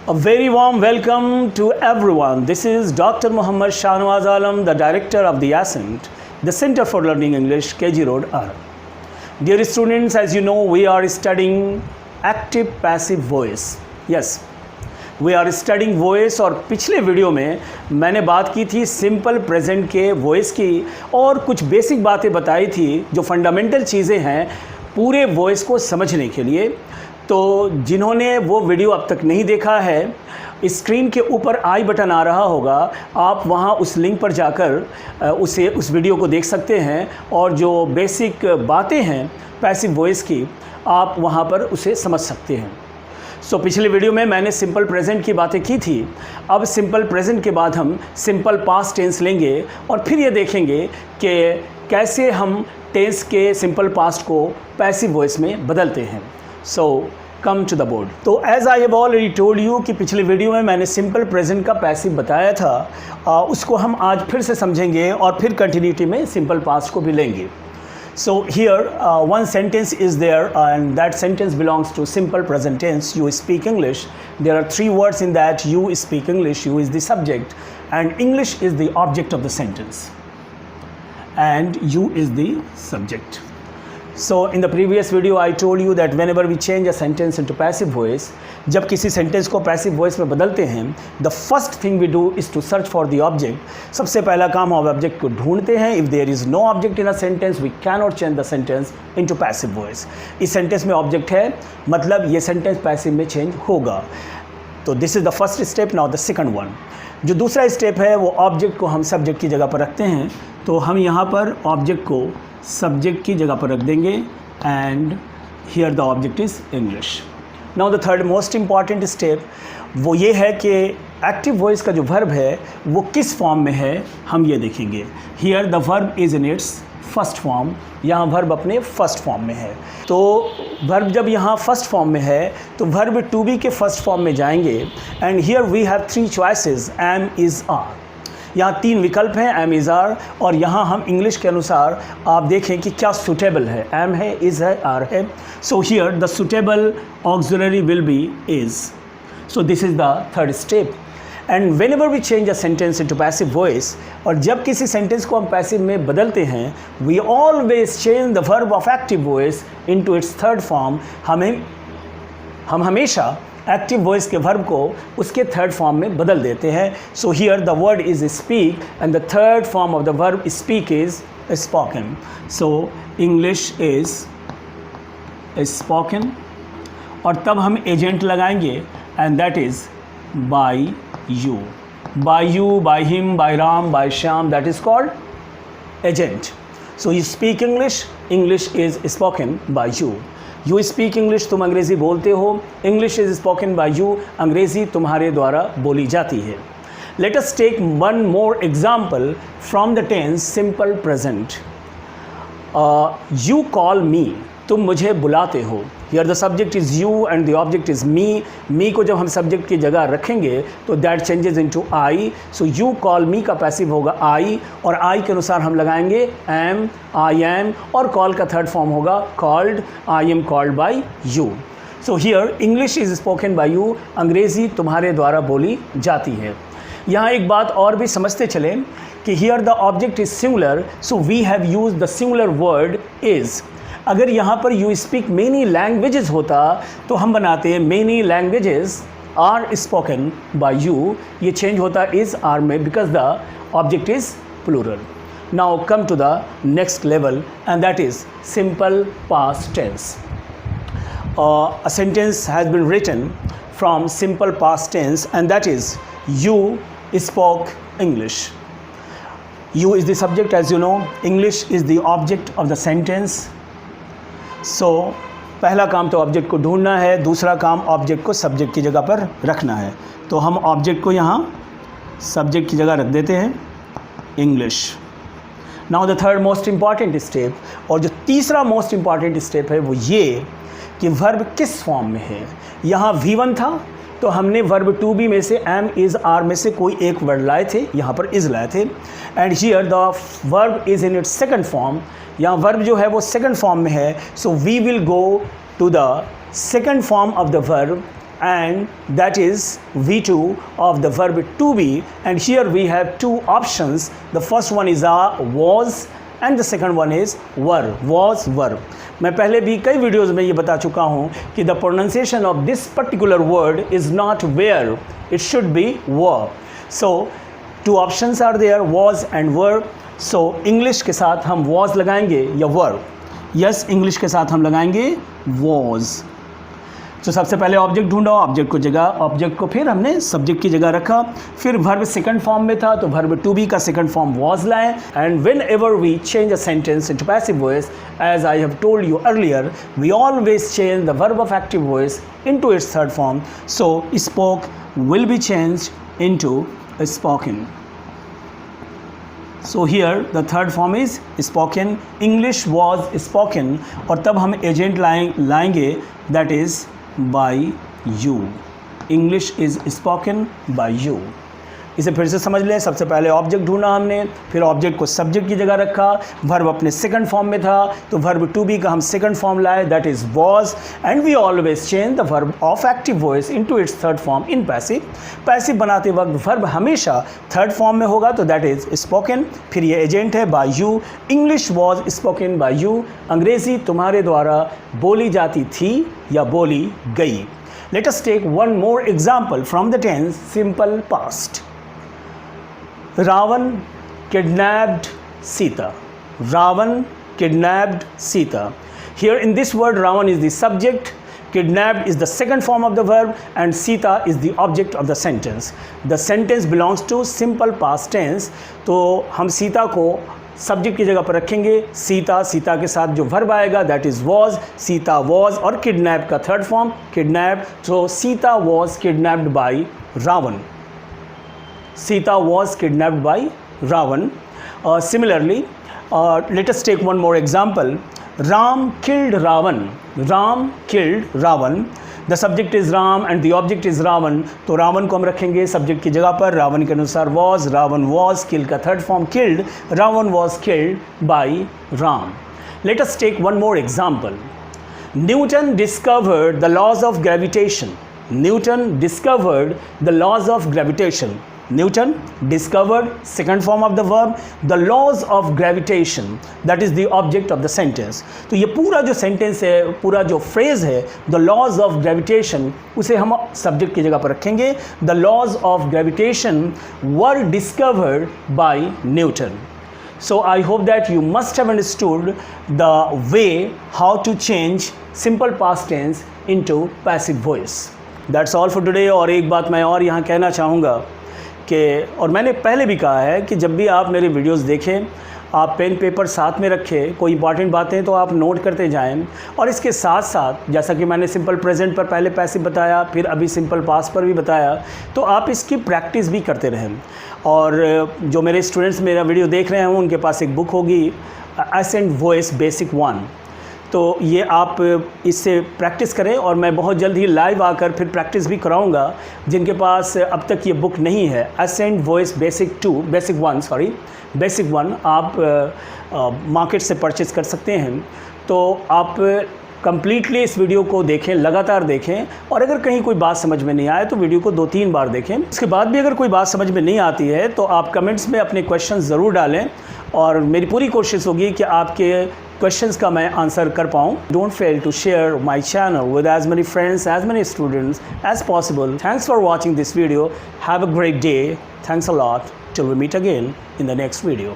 A very warm welcome to everyone. This is Dr. Muhammad Shahnawaz Alam, the director of the Ascent, the Center for Learning English, KG Road, Aram. Dear students, as you know, we are studying active passive voice. Yes, we are studying voice. और पिछले video में मैंने बात की थी simple present के voice की और कुछ बेसिक बातें बताई थी जो फंडामेंटल चीज़ें हैं पूरे वॉइस को समझने के लिए। तो जिन्होंने वो वीडियो अब तक नहीं देखा है, स्क्रीन के ऊपर आई बटन आ रहा होगा, आप वहाँ उस लिंक पर जाकर उस वीडियो को देख सकते हैं और जो बेसिक बातें हैं पैसिव वॉइस की आप वहाँ पर उसे समझ सकते हैं। सो पिछले वीडियो में मैंने सिंपल प्रेजेंट की बातें की थी। अब सिंपल प्रेजेंट के बाद हम सिंपल पास्ट टेंस लेंगे और फिर ये देखेंगे कि कैसे हम टेंस के सिंपल पास्ट को पैसिव वॉइस में बदलते हैं। So come to the board. तो as I have already told you कि पिछले वीडियो में मैंने सिंपल प्रेजेंट का पैसिव बताया था, उसको हम आज फिर से समझेंगे और फिर कंटिन्यूटी में सिंपल पास्ट को भी लेंगे। So here one sentence is there and that sentence belongs to simple present tense. You speak English. There are three words in that. You speak English. You is the subject and English is the object of the sentence. And you is the subject. So in the previous video I told you that whenever we change a sentence into passive voice, जब किसी sentence को passive voice में बदलते हैं, the first thing we do is to search for the object. सबसे पहला काम हम ऑब्जेक्ट को ढूंढते हैं। If there is no object in a sentence we can not change the sentence into passive voice. इस सेंटेंस में ऑब्जेक्ट है, मतलब ये सेंटेंस पैसिव में चेंज होगा। तो this is the first step. Now the second one, जो दूसरा स्टेप है वो ऑब्जेक्ट को हम सब्जेक्ट की जगह पर रखते हैं। तो हम यहाँ पर ऑब्जेक्ट को सब्जेक्ट की जगह पर रख देंगे and here the object is English. Now the third most important step वो ये है कि एक्टिव वॉइस का जो वर्ब है वो किस फॉर्म में है हम ये देखेंगे। Here the verb is in it's first form. यहाँ वर्ब अपने फर्स्ट फॉर्म में है। तो वर्ब जब यहाँ फर्स्ट फॉर्म में है तो वर्ब टू बी के फर्स्ट फॉर्म में जाएंगे and here we have three choices, am is are. यहाँ तीन विकल्प हैं, एम इज़ आर, और यहाँ हम इंग्लिश के अनुसार आप देखें कि क्या सूटेबल है। एम है, इज़ है, आर है। So here the suitable auxiliary will be is. So this is the third step. And whenever we change a sentence into passive voice, और जब किसी सेंटेंस को हम पैसिव में बदलते हैं, we always change the verb of active voice into its third form. हम हमेशा एक्टिव वॉइस के वर्ब को उसके थर्ड फॉर्म में बदल देते हैं। So here the word is speak and the third form of the verb speak is spoken. So English is spoken, और तब हम एजेंट लगाएंगे and that is by you. By you, by him, by Ram, by Shyam, that is called agent. So you speak English, English is spoken by you. You speak English, तुम अंग्रेज़ी बोलते हो, English is spoken by you, अंग्रेज़ी तुम्हारे द्वारा बोली जाती है। Let us take one more example from the tense simple present. You call me, तुम मुझे बुलाते हो। Here the subject is you and the object is me. Me को जब हम सब्जेक्ट की जगह रखेंगे तो that changes into I. So you call me का पैसिव होगा आई, और आई के अनुसार हम लगाएंगे एम, आई एम, और कॉल का थर्ड फॉर्म होगा called, I am called by you. So here English is spoken by you, अंग्रेज़ी तुम्हारे द्वारा बोली जाती है। यहाँ एक बात और भी समझते चलें कि here the object is singular, so we have use the singular word is. अगर यहाँ पर यू स्पीक मेनी लैंग्वेजेस होता तो हम बनाते हैं many languages are spoken by you. ये चेंज होता इज़ आर में because the object is plural. Now come to the next level and that is simple past tense. A sentence has been written from simple past tense and that is you spoke English. You is the subject, as you know. English is the object of the sentence. So पहला काम तो object को ढूंढना है, दूसरा काम object को subject की जगह पर रखना है। तो हम ऑब्जेक्ट को यहाँ सब्जेक्ट की जगह रख देते हैं English. Now the third most important step, और जो तीसरा मोस्ट इम्पॉर्टेंट स्टेप है वो ये कि वर्ब किस फॉर्म में है। यहाँ V1 था तो हमने वर्ब टू बी में से एम इज़ आर में से कोई एक वर्ड लाए थे, यहाँ पर इज़ लाए थे। And here the verb is in its second form. यहाँ वर्ब जो है वो सेकंड फॉर्म में है। So we will go to the second form of the verb and that is V2 of the verb to be, and here we have two options. The first one is was and the second one is were, was, were. मैं पहले भी कई videos में ये बता चुका हूँ कि the pronunciation of this particular word is not wear, it should be were. So two options are there, was and were. सो इंग्लिश के साथ हम वॉज लगाएंगे या वर. यस, इंग्लिश के साथ हम लगाएंगे वॉज. तो सबसे पहले ऑब्जेक्ट ढूंढा, ऑब्जेक्ट को फिर हमने सब्जेक्ट की जगह रखा. फिर वर्ब सेकंड फॉर्म में था तो वर्ब टू बी का सेकंड फॉर्म वॉज लाए. And whenever we change a sentence into passive voice, as I have told you earlier, we always change the verb of active voice into its third form. So spoke will be changed into spoken. So here the third form is spoken. English was spoken, और तब हम agent लाएंगे, that is by you. English is spoken by you. इसे फिर से समझ लें. सबसे पहले ऑब्जेक्ट ढूंढा हमने, फिर ऑब्जेक्ट को सब्जेक्ट की जगह रखा. वर्ब अपने सेकंड फॉर्म में था तो वर्ब टू बी का हम सेकंड फॉर्म लाए, that is was. And we always change the verb of active voice into its third form in passive. Passive बनाते वक्त वर्ब हमेशा थर्ड फॉर्म में होगा तो दैट इज़ स्पोकन. फिर ये एजेंट है by you. English was spoken by you. अंग्रेज़ी तुम्हारे द्वारा बोली जाती थी या बोली गई. Let us take one more example from the tense simple past. Ravan kidnapped Sita. Ravan kidnapped Sita. Here in this word, Ravan is the subject, kidnapped is the second form of the verb, and Sita is the object of the sentence. The sentence belongs to simple past tense. तो हम सीता को subject की जगह पर रखेंगे. सीता के साथ जो वर्ब आएगा that is was. Sita was, और किडनैप का थर्ड फॉर्म किडनैप्ड. तो Sita was kidnapped by Ravan. Sita was kidnapped by Ravan. Similarly, let us take one more example. Ram killed Ravan. Ram killed Ravan. The subject is Ram and the object is Ravan. तो रावण को हम रखेंगे subject की जगह पर. रावण के अनुसार was, Ravan was, kill का third form killed. Ravan was killed by Ram. Let us take one more example. Newton discovered the laws of gravitation. Newton discovered the laws of gravitation. Newton discovered, second form of the verb, the laws of gravitation, that is the object of the sentence. तो ये पूरा जो sentence है, पूरा जो phrase है, the laws of gravitation, उसे हम सब्जेक्ट की जगह पर रखेंगे. The laws of gravitation were discovered by Newton. So I hope that you must have understood the way how to change simple past tense into passive voice. That's all for today. और एक बात मैं और यहाँ कहना चाहूँगा कि, और मैंने पहले भी कहा है कि जब भी आप मेरे वीडियोस देखें, आप पेन पेपर साथ में रखें. कोई इंपॉर्टेंट बातें तो आप नोट करते जाएं, और इसके साथ साथ जैसा कि मैंने सिंपल प्रेजेंट पर पहले पैसिव बताया, फिर अभी सिंपल पास्ट पर भी बताया, तो आप इसकी प्रैक्टिस भी करते रहें. और जो मेरे स्टूडेंट्स मेरा वीडियो देख रहे हैं उनके पास एक बुक होगी, एसेंट वॉइस बेसिक 1. तो ये आप इससे प्रैक्टिस करें, और मैं बहुत जल्द ही लाइव आकर फिर प्रैक्टिस भी कराऊंगा. जिनके पास अब तक ये बुक नहीं है, एसेंट वॉइस बेसिक 1 आप मार्केट से परचेज़ कर सकते हैं. तो आप कम्प्लीटली इस वीडियो को देखें, लगातार देखें, और अगर कहीं कोई बात समझ में नहीं आए तो वीडियो को 2-3 बार देखें. उसके बाद भी अगर कोई बात समझ में नहीं आती है तो आप कमेंट्स में अपने क्वेश्चन ज़रूर डालें, और मेरी पूरी कोशिश होगी कि आपके क्वेश्चंस का मैं आंसर कर पाऊँ. Don't fail to share my channel with as many friends, as many students as possible. Thanks for watching this video. Have a great day. Thanks a lot. Till we meet again in the next video.